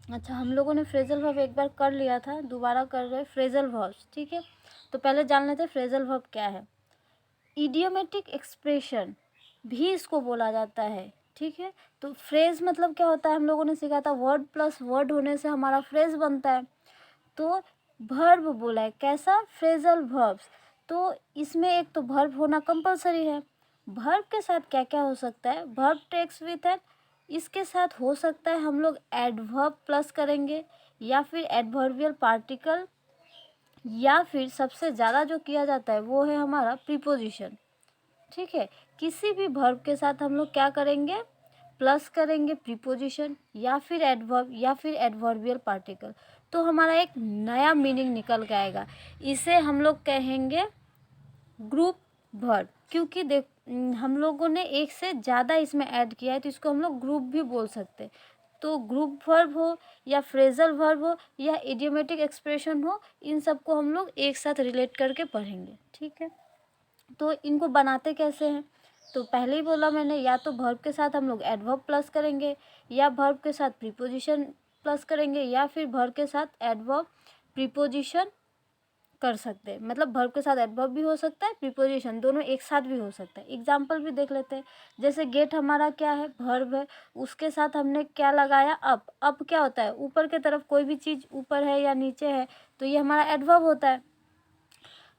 अच्छा, हम लोगों ने फ्रेजल वर्ब एक बार कर लिया था, दोबारा कर रहे फ्रेजल वर्ब्स, ठीक है। तो पहले जान लेते हैं फ्रेजल वर्ब क्या है। इडियोमेटिक एक्सप्रेशन भी इसको बोला जाता है, ठीक है। तो फ्रेज मतलब क्या होता है, हम लोगों ने सीखा था वर्ड प्लस वर्ड होने से हमारा फ्रेज बनता है। तो वर्ब बोला है, कैसा, फ्रेजल वर्ब्स। तो इसमें एक तो वर्ब होना कंपलसरी है। वर्ब के साथ क्या क्या हो सकता है, वर्ब टेक्स विथ एन, इसके साथ हो सकता है हम लोग एडवर्ब प्लस करेंगे, या फिर एडवर्बियल पार्टिकल, या फिर सबसे ज़्यादा जो किया जाता है वो है हमारा प्रीपोजिशन, ठीक है। किसी भी वर्ब के साथ हम लोग क्या करेंगे, प्लस करेंगे प्रीपोजिशन, या फिर एडवर्ब, या फिर एडवर्बियल पार्टिकल। तो हमारा एक नया मीनिंग निकल के आएगा। इसे हम लोग कहेंगे ग्रुप वर्ब, क्योंकि देख हम लोगों ने एक से ज़्यादा इसमें ऐड किया है, तो इसको हम लोग ग्रुप भी बोल सकते हैं। तो ग्रुप वर्ब हो या फ्रेजल वर्ब हो या इडियोमेटिक एक्सप्रेशन हो, इन सबको हम लोग एक साथ रिलेट करके पढ़ेंगे, ठीक है। तो इनको बनाते कैसे हैं, तो पहले ही बोला मैंने, या तो वर्ब के साथ हम लोग एडवर्ब प्लस करेंगे, या वर्ब के साथ प्रीपोजिशन प्लस करेंगे, या फिर वर्ब के साथ एडवर्ब प्रीपोजिशन कर सकते हैं। मतलब वर्ब के साथ एडवर्ब भी हो सकता है, प्रीपोजिशन दोनों एक साथ भी हो सकता है। एग्जाम्पल भी देख लेते हैं। जैसे गेट हमारा क्या है, वर्ब है, उसके साथ हमने क्या लगाया, अप। अप क्या होता है, ऊपर की तरफ कोई भी चीज़ ऊपर है या नीचे है, तो ये हमारा एडवर्ब होता है।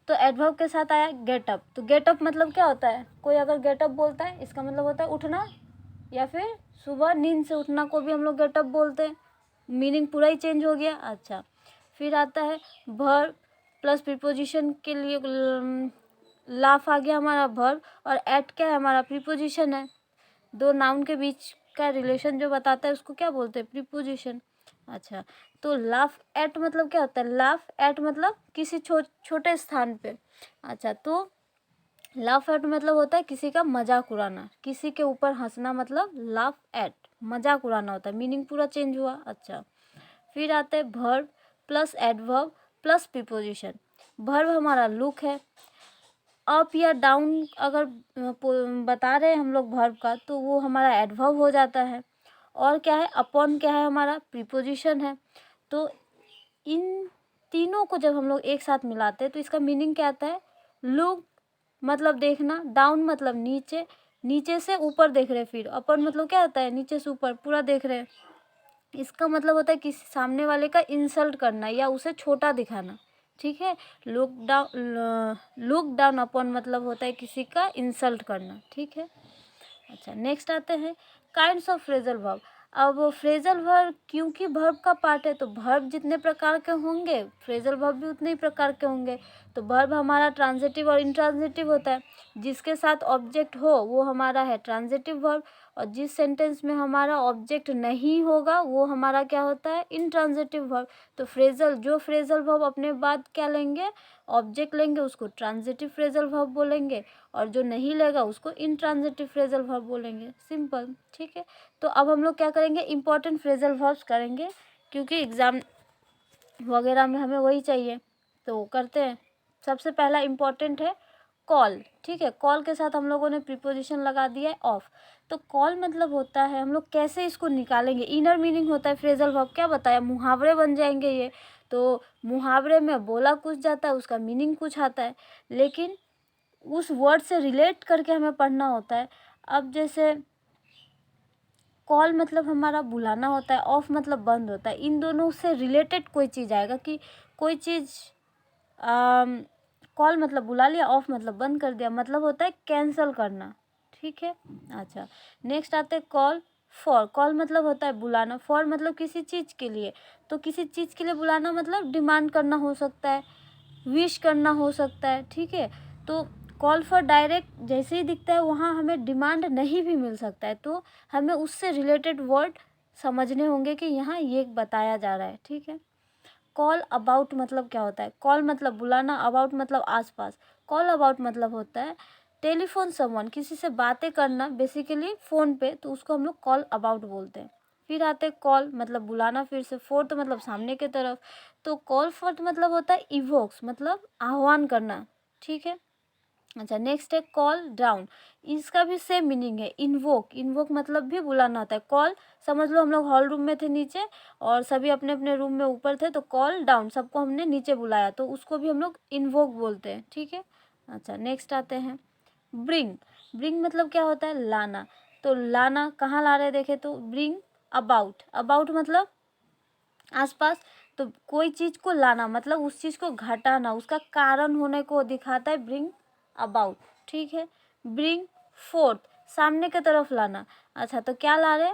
तो एडवर्ब के साथ आया गेट अप। तो गेट अप मतलब क्या होता है, कोई अगर गेट अप बोलता है, इसका मतलब होता है उठना, या फिर सुबह नींद से उठना को भी हम लोग गेट अप बोलते हैं। मीनिंग पूरा ही चेंज हो गया। अच्छा, फिर आता है वर्ब प्लस प्रीपोजिशन के लिए लाफ आ गया हमारा वर्ब, और एट क्या है हमारा प्रीपोजिशन है। दो नाउन के बीच का रिलेशन जो बताता है उसको क्या बोलते हैं, प्रीपोजिशन। अच्छा, तो लाफ एट मतलब क्या होता है, लाफ एट मतलब किसी छोटे स्थान पे। अच्छा, तो लाफ एट मतलब होता है किसी का मजाक उड़ाना, किसी के ऊपर हंसना, मतलब लाफ एट मजाक उड़ाना होता है। मीनिंग पूरा चेंज हुआ। अच्छा, फिर आते हैं verb plus adverb plus preposition. Verb हमारा लुक है। अप या डाउन अगर बता रहे हैं हम लोग वर्ब का, तो वो हमारा एडवर्ब हो जाता है। और क्या है, अपॉन क्या है हमारा प्रीपोजिशन है। तो इन तीनों को जब हम लोग एक साथ मिलाते हैं तो इसका मीनिंग क्या आता है, लुक मतलब देखना, डाउन मतलब नीचे, नीचे से ऊपर देख रहे, फिर अपर मतलब क्या होता है, नीचे से ऊपर पूरा देख रहे। इसका मतलब होता है किसी सामने वाले का इंसल्ट करना या उसे छोटा दिखाना, ठीक है। लुक डाउन अपॉन मतलब होता है किसी का इंसल्ट करना, ठीक है। अच्छा, नेक्स्ट आते हैं काइंड्स ऑफ फ्रेजल वर्ब। अब फ्रेजल वर्ब क्योंकि वर्ब का पार्ट है, तो वर्ब जितने प्रकार के होंगे फ्रेजल वर्ब भी उतने ही प्रकार के होंगे। तो वर्ब हमारा ट्रांजिटिव और इंट्रांजिटिव होता है। जिसके साथ ऑब्जेक्ट हो वो हमारा है ट्रांजिटिव वर्ब, और जिस सेंटेंस में हमारा ऑब्जेक्ट नहीं होगा वो हमारा क्या होता है, इंट्रांजिटिव वर्ब। तो जो फ्रेजल वर्ब अपने बाद क्या लेंगे, ऑब्जेक्ट लेंगे, उसको ट्रांजिटिव फ्रेजल वर्ब बोलेंगे, और जो नहीं लेगा उसको इंट्रांजिटिव फ्रेजल वर्ब बोलेंगे। सिंपल, ठीक है। तो अब हम लोग क्या करेंगे, इंपॉर्टेंट फ्रेजल वर्ब्स करेंगे, क्योंकि एग्जाम वगैरह में हमें वही चाहिए, तो करते हैं। सबसे पहला इंपॉर्टेंट है कॉल, ठीक है। कॉल के साथ हम लोगों ने प्रीपोजिशन लगा दिया है ऑफ। तो कॉल मतलब होता है, हम लोग कैसे इसको निकालेंगे, इनर मीनिंग होता है फ्रेजल वर्ब, क्या बताया, मुहावरे बन जाएंगे ये। तो मुहावरे में बोला कुछ जाता है, उसका मीनिंग कुछ आता है, लेकिन उस वर्ड से रिलेट करके हमें पढ़ना होता है। अब जैसे कॉल मतलब हमारा बुलाना होता है, ऑफ मतलब बंद होता है। इन दोनों से रिलेटेड कोई चीज़ आएगा कि कोई चीज़, कॉल मतलब बुला लिया, ऑफ मतलब बंद कर दिया, मतलब होता है कैंसिल करना, ठीक है। अच्छा, नेक्स्ट आते हैं कॉल फॉर। कॉल मतलब होता है बुलाना, फॉर मतलब किसी चीज़ के लिए। तो किसी चीज़ के लिए बुलाना मतलब डिमांड करना हो सकता है, विश करना हो सकता है, ठीक है। तो कॉल फॉर डायरेक्ट जैसे ही दिखता है वहाँ हमें डिमांड नहीं भी मिल सकता है, तो हमें उससे रिलेटेड वर्ड समझने होंगे कि यहाँ ये बताया जा रहा है, ठीक है। कॉल अबाउट मतलब क्या होता है, कॉल मतलब बुलाना, अबाउट मतलब आसपास। कॉल अबाउट मतलब होता है टेलीफोन समवन, किसी से बातें करना बेसिकली फ़ोन पे, तो उसको हम लोग कॉल अबाउट बोलते हैं। फिर आते कॉल मतलब बुलाना, फिर से फोर्थ मतलब सामने की तरफ। तो कॉल फोर्थ मतलब होता है इवोक्स, मतलब आह्वान करना, ठीक है। अच्छा, नेक्स्ट है कॉल डाउन। इसका भी सेम मीनिंग है, इन्वोक। इन्वोक मतलब भी बुलाना होता है। कॉल समझ लो हम लोग हॉल रूम में थे नीचे और सभी अपने अपने रूम में ऊपर थे, तो कॉल डाउन, सबको हमने नीचे बुलाया, तो उसको भी हम लोग इन्वोक बोलते हैं, ठीक है। अच्छा, नेक्स्ट आते हैं ब्रिंग। ब्रिंग मतलब क्या होता है, लाना। तो लाना कहाँ ला रहे देखे तो ब्रिंग अबाउट। अबाउट मतलब आसपास, तो कोई चीज़ को लाना मतलब उस चीज़ को घटाना, उसका कारण होने को दिखाता है ब्रिंग अबाउट, ठीक है। ब्रिंग फोर्थ, सामने की तरफ लाना। अच्छा, तो क्या ला रहे,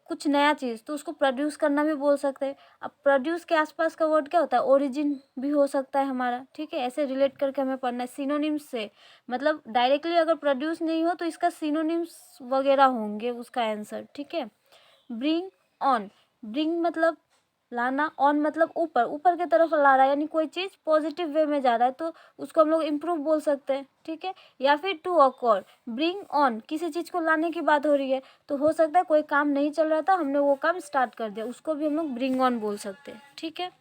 कुछ नया चीज़, तो उसको प्रोड्यूस करना भी बोल सकते हैं। अब प्रोड्यूस के आसपास का वर्ड क्या होता है, ओरिजिन भी हो सकता है हमारा, ठीक है। ऐसे रिलेट करके हमें पढ़ना है सिनोनिम्स से, मतलब डायरेक्टली अगर प्रोड्यूस नहीं हो तो इसका सिनोनिम्स वगैरह होंगे उसका आंसर, ठीक है। Bring on. ब्रिंग मतलब लाना, ऑन मतलब ऊपर, ऊपर की तरफ ला रहा है, यानी कोई चीज़ पॉजिटिव वे में जा रहा है, तो उसको हम लोग इम्प्रूव बोल सकते हैं, ठीक है। या फिर टू अकॉर। ब्रिंग ऑन, किसी चीज़ को लाने की बात हो रही है, तो हो सकता है कोई काम नहीं चल रहा था, हमने वो काम स्टार्ट कर दिया, उसको भी हम लोग ब्रिंग ऑन बोल सकते हैं, ठीक है।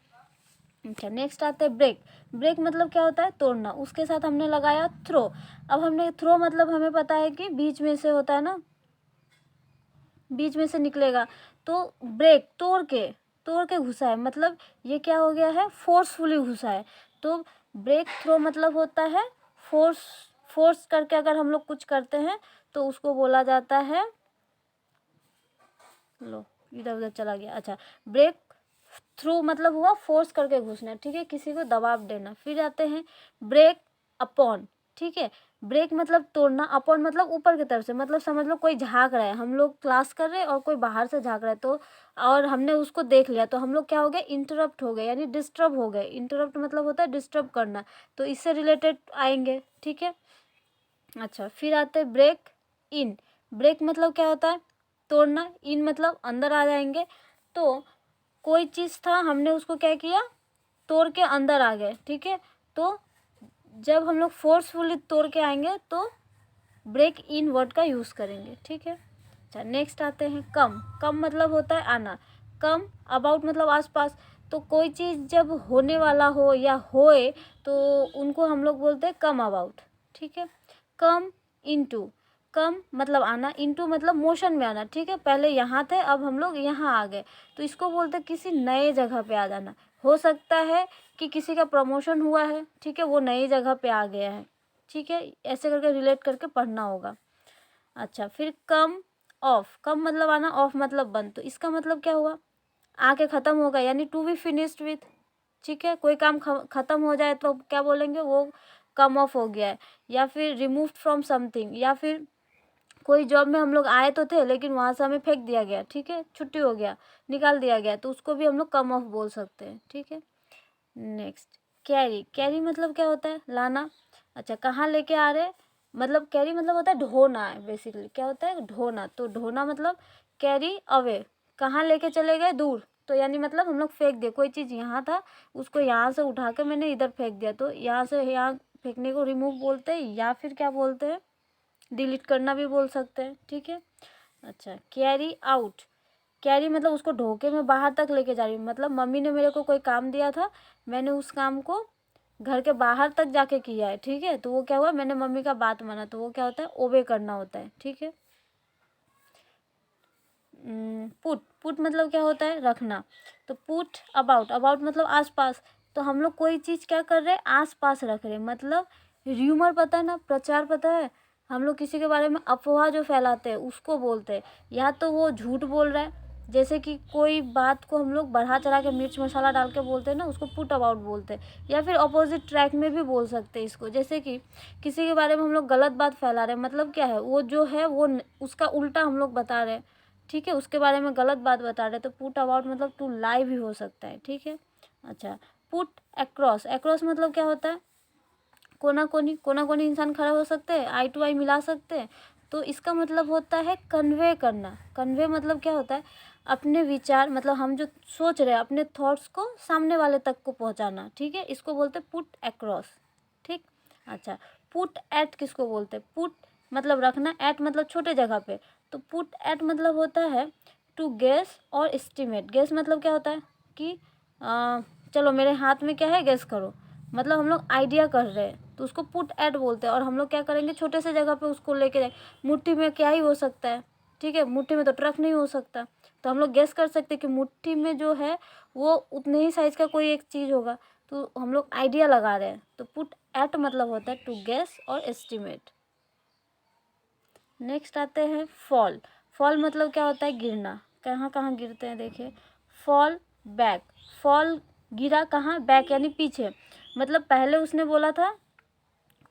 अच्छा, नेक्स्ट आते हैं ब्रेक। ब्रेक मतलब क्या होता है, तोड़ना। उसके साथ हमने लगाया थ्रो। अब हमने थ्रो मतलब हमें पता है कि बीच में से होता है ना, बीच में से निकलेगा, तो ब्रेक तोड़ के घुसा है, मतलब ये क्या हो गया है, फोर्सफुली घुसा है। तो ब्रेक थ्रो मतलब होता है फोर्स, फोर्स करके अगर हम लोग कुछ करते हैं तो उसको बोला जाता है, लो इधर उधर चला गया। अच्छा, ब्रेक थ्रू मतलब हुआ फोर्स करके घुसना, ठीक है, किसी को दबाव देना। फिर आते हैं ब्रेक अपॉन, ठीक है। ब्रेक मतलब तोड़ना, अपॉन मतलब ऊपर की तरफ से, मतलब समझ लो कोई झाँक रहा है, हम लोग क्लास कर रहे हैं और कोई बाहर से झाँक रहा है, तो और हमने उसको देख लिया, तो हम लोग क्या हो गए, इंटरप्ट हो गए, यानी डिस्टर्ब हो गए। इंटरप्ट मतलब होता है डिस्टर्ब करना, तो इससे रिलेटेड आएंगे, ठीक है। अच्छा, फिर आते हैं ब्रेक इन। ब्रेक मतलब क्या होता है, तोड़ना, इन मतलब अंदर आ जाएंगे। तो कोई चीज़ था, हमने उसको क्या किया, तोड़ के अंदर आ गए, ठीक है। तो जब हम लोग फोर्सफुली तोड़ के आएंगे तो ब्रेक इन वर्ड का यूज़ करेंगे, ठीक है। अच्छा, नेक्स्ट आते हैं कम। कम मतलब होता है आना। कम अबाउट मतलब आसपास, तो कोई चीज़ जब होने वाला हो या होए तो उनको हम लोग बोलते हैं कम अबाउट, ठीक है। Come into. कम मतलब आना, इनटू मतलब मोशन में आना, ठीक है। पहले यहाँ थे, अब हम लोग यहाँ आ गए, तो इसको बोलते हैं किसी नए जगह पे आ जाना। हो सकता है कि किसी का प्रमोशन हुआ है, ठीक है, वो नई जगह पे आ गया है, ठीक है। ऐसे करके रिलेट करके पढ़ना होगा। अच्छा, फिर कम ऑफ। कम मतलब आना, ऑफ मतलब बंद, तो इसका मतलब क्या हुआ, आके ख़त्म होगा, यानी टू बी फिनिश्ड विथ, ठीक है। कोई काम ख़त्म हो जाए तो क्या बोलेंगे, वो कम ऑफ हो गया है। या फिर रिमूव्ड फ्रॉम समथिंग, या फिर कोई जॉब में हम लोग आए तो थे लेकिन वहाँ से हमें फेंक दिया गया, ठीक है, छुट्टी हो गया, निकाल दिया गया, तो उसको भी हम लोग कम ऑफ बोल सकते हैं, ठीक है। Next carry. कैरी मतलब क्या होता है, लाना। अच्छा, कहाँ लेके आ रहे, मतलब कैरी मतलब होता है ढोना है, बेसिकली क्या होता है, ढोना। तो ढोना मतलब कैरी अवे, कहाँ लेके चले गए, दूर, तो यानी मतलब हम लोग फेंक दिए, कोई चीज़ यहाँ था उसको यहाँ से उठा के मैंने इधर फेंक दिया, तो यहाँ से यहाँ फेंकने को रिमूव बोलते हैं, या फिर क्या बोलते हैं, डिलीट करना भी बोल सकते हैं, ठीक है। अच्छा, कैरी आउट। कैरी मतलब उसको ढोके में बाहर तक लेके जा रही हूँ, मतलब मम्मी ने मेरे को कोई काम दिया था, मैंने उस काम को घर के बाहर तक जाके किया है, ठीक है, तो वो क्या हुआ, मैंने मम्मी का बात माना, तो वो क्या होता है, ओबे करना होता है, ठीक है। पुट। पुट मतलब क्या होता है, रखना। तो पुट अबाउट। अबाउट मतलब आसपास, तो हम लोग कोई चीज़ क्या कर रहे हैं, आसपास रख रहे हैं, मतलब र्यूमर पता है ना, प्रचार पता है, हम लोग किसी के बारे में अफवाह जो फैलाते हैं उसको बोलते हैं। या तो वो झूठ बोल रहा है, जैसे कि कोई बात को हम लोग बढ़ा चढ़ा के मिर्च मसाला डाल के बोलते हैं ना, उसको पुट अबाउट बोलते हैं। या फिर अपोजिट ट्रैक में भी बोल सकते हैं इसको, जैसे कि किसी के बारे में हम लोग गलत बात फैला रहे हैं, मतलब क्या है, वो जो है वो उसका उल्टा हम लोग बता रहे हैं, ठीक है, उसके बारे में गलत बात बता रहे, तो पुट अबाउट मतलब टू लाई भी हो सकता है, ठीक है। अच्छा, पुट अक्रॉस। अक्रॉस मतलब क्या होता है, कोना कोनी। कोना कोनी इंसान खड़ा हो सकते हैं, आई टू आई मिला सकते हैं, तो इसका मतलब होता है कन्वे करना। कन्वे मतलब क्या होता है, अपने विचार, मतलब हम जो सोच रहे हैं अपने थॉट्स को सामने वाले तक को पहुंचाना, ठीक है, इसको बोलते हैं पुट अक्रॉस, ठीक। अच्छा, पुट एट किसको बोलते हैं, पुट मतलब रखना, एट मतलब छोटे जगह पे, तो पुट एट मतलब होता है टू गेस और एस्टिमेट। गेस मतलब क्या होता है कि चलो मेरे हाथ में क्या है, गेस करो, मतलब हम लोग आइडिया कर रहे हैं, तो उसको पुट एट बोलते हैं। और हम लोग क्या करेंगे, छोटे से जगह पे उसको लेके जाए। मुट्ठी में क्या ही हो सकता है, ठीक है, मुट्ठी में तो ट्रक नहीं हो सकता। तो हम लोग गेस कर सकते हैं कि मुट्ठी में जो है वो उतने ही साइज़ का कोई एक चीज़ होगा। तो हम लोग आइडिया लगा रहे हैं। तो पुट एट मतलब होता है टू गेस और एस्टिमेट। नेक्स्ट आते हैं फॉल। फॉल मतलब क्या होता है, गिरना। कहाँ कहाँ गिरते हैं देखिए, फॉल बैक। फॉल गिरा कहाँ, बैक यानी पीछे। मतलब पहले उसने बोला था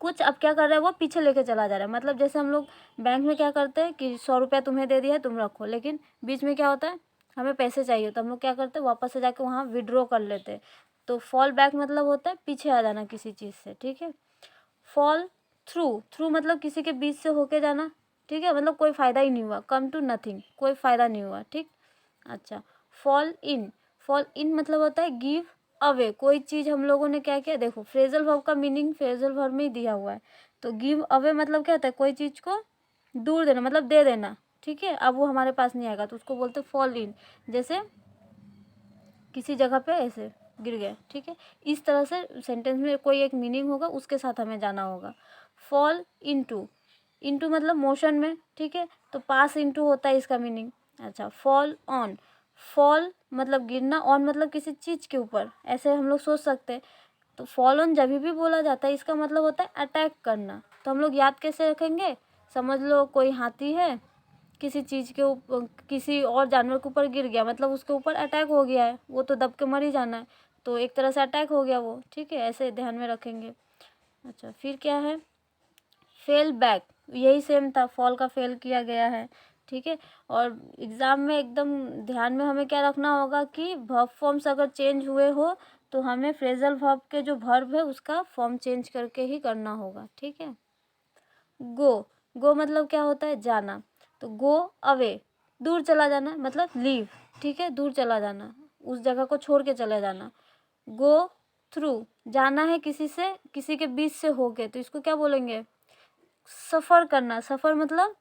कुछ, अब क्या कर रहा है वो, पीछे लेके चला जा रहा है। मतलब जैसे हम लोग बैंक में क्या करते हैं कि 100 रुपया तुम्हें दे दिया है, तुम रखो, लेकिन बीच में क्या होता है, हमें पैसे चाहिए, तो हम लोग क्या करते हैं, वापस से जाके वहाँ विड्रॉ कर लेते हैं। तो फॉल बैक मतलब होता है पीछे आ जाना किसी चीज़ से, ठीक है। फॉल थ्रू, थ्रू मतलब किसी के बीच से होके जाना, ठीक है, मतलब कोई फ़ायदा ही नहीं हुआ। कम टू नथिंग, कोई फ़ायदा नहीं हुआ, ठीक। अच्छा, फॉल इन। फॉल इन मतलब होता है गिव अवे। कोई चीज़ हम लोगों ने क्या किया, देखो फ्रेजल वर्ब का मीनिंग फ्रेजल वर्ब में ही दिया हुआ है। तो गिव अवे मतलब क्या होता है, कोई चीज़ को दूर देना, मतलब दे देना, ठीक है। अब वो हमारे पास नहीं आएगा तो उसको बोलते फॉल इन। जैसे किसी जगह पे ऐसे गिर गए, ठीक है। इस तरह से सेंटेंस में कोई एक मीनिंग होगा, उसके साथ हमें जाना होगा। फॉल इनटू, इनटू मतलब मोशन में, ठीक है, तो पास इनटू होता है इसका मीनिंग। अच्छा, फॉल ऑन। फॉल मतलब गिरना, ऑन मतलब किसी चीज़ के ऊपर, ऐसे हम लोग सोच सकते हैं। तो फॉल ऑन जब भी बोला जाता है इसका मतलब होता है अटैक करना। तो हम लोग याद कैसे रखेंगे, समझ लो कोई हाथी है, किसी चीज़ के ऊपर, किसी और जानवर के ऊपर गिर गया, मतलब उसके ऊपर अटैक हो गया है, वो तो दब के मर ही जाना है। तो एक तरह से अटैक हो गया वो, ठीक है, ऐसे ध्यान में रखेंगे। अच्छा, फिर क्या है, फेल बैक। यही सेम था, फॉल का फेल किया गया है, ठीक है। और एग्ज़ाम में एकदम ध्यान में हमें क्या रखना होगा कि वर्ब फॉर्म्स अगर चेंज हुए हो तो हमें फ्रेजल वर्ब के जो वर्ब है उसका फॉर्म चेंज करके ही करना होगा, ठीक है। गो, गो मतलब क्या होता है, जाना। तो गो अवे, दूर चला जाना, मतलब लीव, ठीक है, दूर चला जाना, उस जगह को छोड़ के चले जाना। गो थ्रू, जाना है किसी से, किसी के बीच से होके, तो इसको क्या बोलेंगे, सफ़र करना। सफ़र मतलब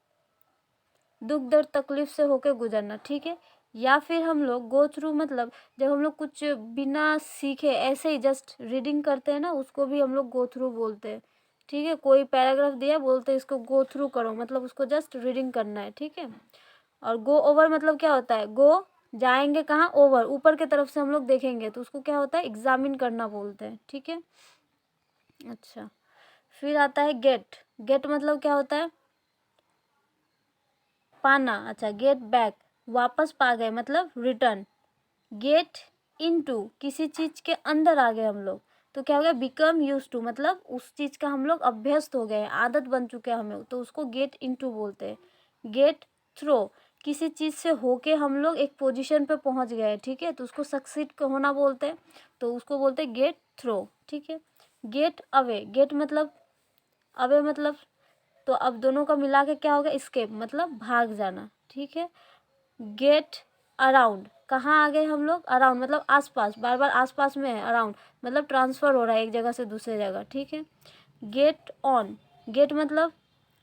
दुख दर्द तकलीफ से होके गुजरना, ठीक है। या फिर हम लोग गो थ्रू मतलब जब हम लोग कुछ बिना सीखे ऐसे ही जस्ट रीडिंग करते हैं ना, उसको भी हम लोग गो थ्रू बोलते हैं, ठीक है। कोई पैराग्राफ दिया, बोलते हैं इसको गो थ्रू करो, मतलब उसको जस्ट रीडिंग करना है, ठीक है। और गो ओवर मतलब क्या होता है, गो जाएंगे कहाँ, ओवर ऊपर की तरफ से हम लोग देखेंगे, तो उसको क्या होता है, एग्जामिन करना बोलते हैं, ठीक है। अच्छा, फिर आता है गेट। गेट मतलब क्या होता है, पाना। अच्छा, गेट बैक, वापस पा गए, मतलब रिटर्न। गेट इनटू, किसी चीज़ के अंदर आ गए हम लोग, तो क्या हो गया, बिकम यूज टू, मतलब उस चीज़ का हम लोग अभ्यस्त हो गए हैं, आदत बन चुके हैं हमें, तो उसको गेट इनटू बोलते हैं। गेट थ्रो, किसी चीज़ से होके हम लोग एक पोजीशन पे पहुंच गए, ठीक है, तो उसको सक्सीड होना बोलते हैं, तो उसको बोलते हैं गेट थ्रो, ठीक है। गेट अवे, गेट मतलब अवे मतलब, तो अब दोनों का मिला के क्या होगा, एस्केप मतलब भाग जाना, ठीक है। गेट अराउंड, कहाँ आ गए हम लोग, अराउंड मतलब आसपास, बार बार आसपास में है, अराउंड मतलब ट्रांसफ़र हो रहा है एक जगह से दूसरे जगह, ठीक है। गेट ऑन, गेट मतलब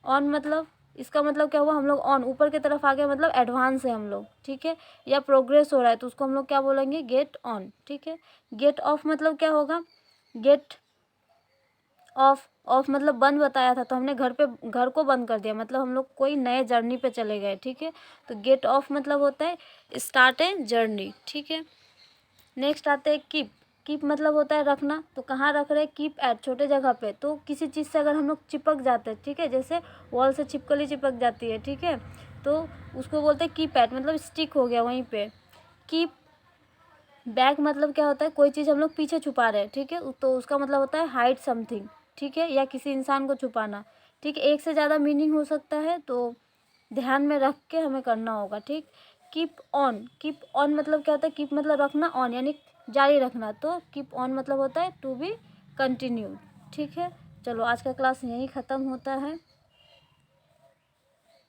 ऑन, मतलब इसका मतलब क्या हुआ, हम लोग ऑन ऊपर की तरफ आ गए, मतलब एडवांस है हम लोग, ठीक है, या प्रोग्रेस हो रहा है, तो उसको हम लोग क्या बोलेंगे, गेट ऑन, ठीक है। गेट ऑफ मतलब क्या होगा, गेट ऑफ, ऑफ मतलब बंद बताया था, तो हमने घर को बंद कर दिया, मतलब हम लोग कोई नए जर्नी पे चले गए, ठीक है। तो गेट ऑफ मतलब होता है स्टार्ट ए जर्नी, ठीक है। नेक्स्ट आते हैं कीप। कीप मतलब होता है रखना, तो कहाँ रख रहे हैं, कीप एट, छोटे जगह पे, तो किसी चीज़ से अगर हम लोग चिपक जाते हैं, ठीक है, जैसे वॉल से छिपकली चिपक जाती है, ठीक है, तो उसको बोलते हैं कीप एट, मतलब स्टिक हो गया वहीं पे। कीप बैक मतलब क्या होता है, कोई चीज़ हम लोग पीछे छुपा रहे हैं, ठीक है, तो उसका मतलब होता है हाइड समथिंग, ठीक है, या किसी इंसान को छुपाना, ठीक है। एक से ज़्यादा मीनिंग हो सकता है, तो ध्यान में रख के हमें करना होगा, ठीक। कीप ऑन, कीप ऑन मतलब क्या होता है, कीप मतलब रखना, ऑन यानी जारी रखना, तो कीप ऑन मतलब होता है टू बी कंटिन्यूड, ठीक है। चलो आज का क्लास यहीं ख़त्म होता है।